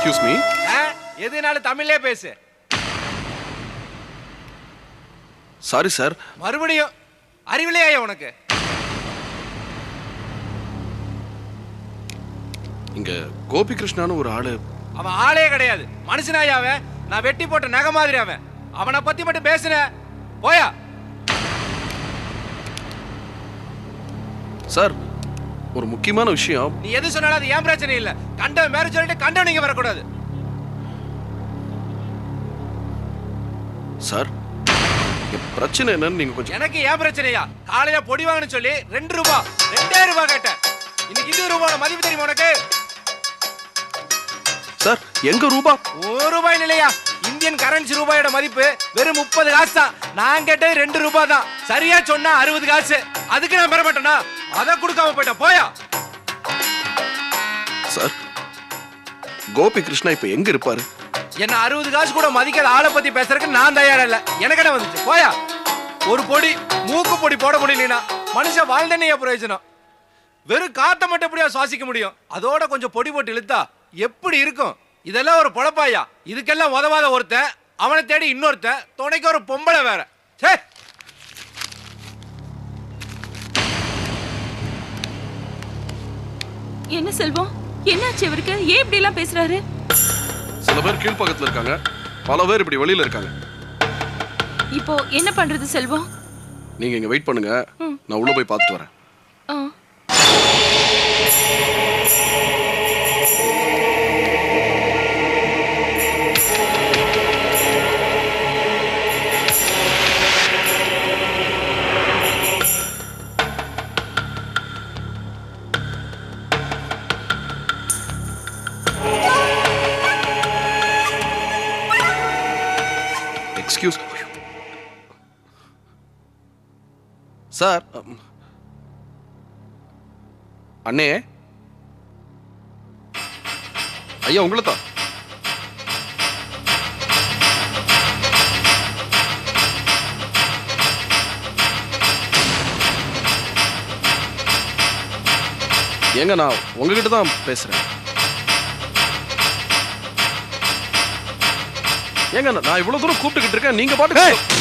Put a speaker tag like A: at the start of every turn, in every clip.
A: Excuse me.
B: எதுனாலும் தமிழ்லே பேசு.
A: Sorry sir.
B: மறுபடியும் அறிவிலையா உனக்கு?
A: இங்க கோபி கிருஷ்ணான்னு ஒரு ஆளு.
B: அவன் ஆளே கிடையாது, மனுஷனாயா அவன்? நான் வெட்டி போட்ட நகை மாதிரி அவன். அவனை பத்தி மட்டும் பேசுன போயா.
A: சார் ஒரு முக்கியமான விஷயம்.
B: நீ எது சொன்னாலும் அது ஏன் பிரச்சனை இல்ல. கண்டவன் மேல சொல்லிட்டு கண்டவன் நீங்க வரக்கூடாது.
A: சார் பிரச்சனை என்னன்னு நீங்க கொஞ்சம்.
B: எனக்கு ஏன் பிரச்சனையா? காலையில பொடி வாங்கன்னு சொல்லி 2 ரூபாய் 2000 ரூபாய் கேட்டேன். இன்னைக்கு 20 ரூபாய் மதிப்பு தெரியுமா உனக்கு?
A: சார் எங்க ரூபா?
B: 1 ரூபாய் இல்லையா? இந்தியன் கரன்சி ரூபாயோட மதிப்பு வெறும் 30 காசு தான். நான் கேட்டது 2 ரூபாய் தான். சரியா சொன்னா 60 காசு. அதுக்கு நான் பெற மாட்டேனா? அத கொடுக்காம போயிட்டேன் போயா.
A: சார் கோபி கிருஷ்ணா இப்ப எங்க இருப்பாரு?
B: என்ன 60 காசு கூட மதிக்காத ஆளை பத்தி பேசுறதுக்கு நான் தயாரா இல்ல. எனக்கு என்ன வந்துச்சு போயா. ஒரு பொடி மூக்கு பொடி போட முடியலனா மனுஷன் வாழ்ந்தனே பிரயோஜனம். வெறும் காத்த மட்டும் எப்படியா சுவாசிக்க முடியும்? அதோட கொஞ்சம் பொடி போட்டு இழுத்தா எப்படி இருக்கும்? இதெல்லாம் ஒரு பொழப்பாயா? இதுக்கெல்லாம் உதவாத ஒருத்தன், அவனை தேடி இன்னொருத்தன், துணைக்கு ஒரு பொம்பளை வேற. சே
C: என்ன செல்வம், என்னாச்சு இவருக்கு? ஏன் இப்படி எல்லாம் பேசுறாரு?
A: சில பேர் கீழ்பக்கத்துல இருக்காங்க, பல பேர் இப்படி வெளியில இருக்காங்க.
C: இப்போ என்ன பண்றது செல்வம்?
A: நீங்க இங்க வெயிட் பண்ணுங்க, நான் உள்ள போய் பார்த்துட்டு வரேன். Excuse sir. அண்ணே ஐயா உங்களை தான். ஏங்க நான் உங்ககிட்ட தான் பேசுறேன். ஏங்க நான் இவ்வளவு தூரம் கூப்பிட்டுக்கிட்டு இருக்கேன், நீங்க பாட்டு.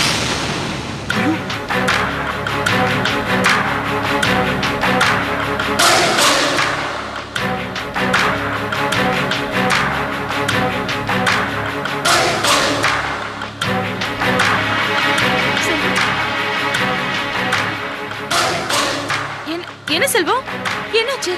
C: என்ன செல்வம், என்னாச்சு?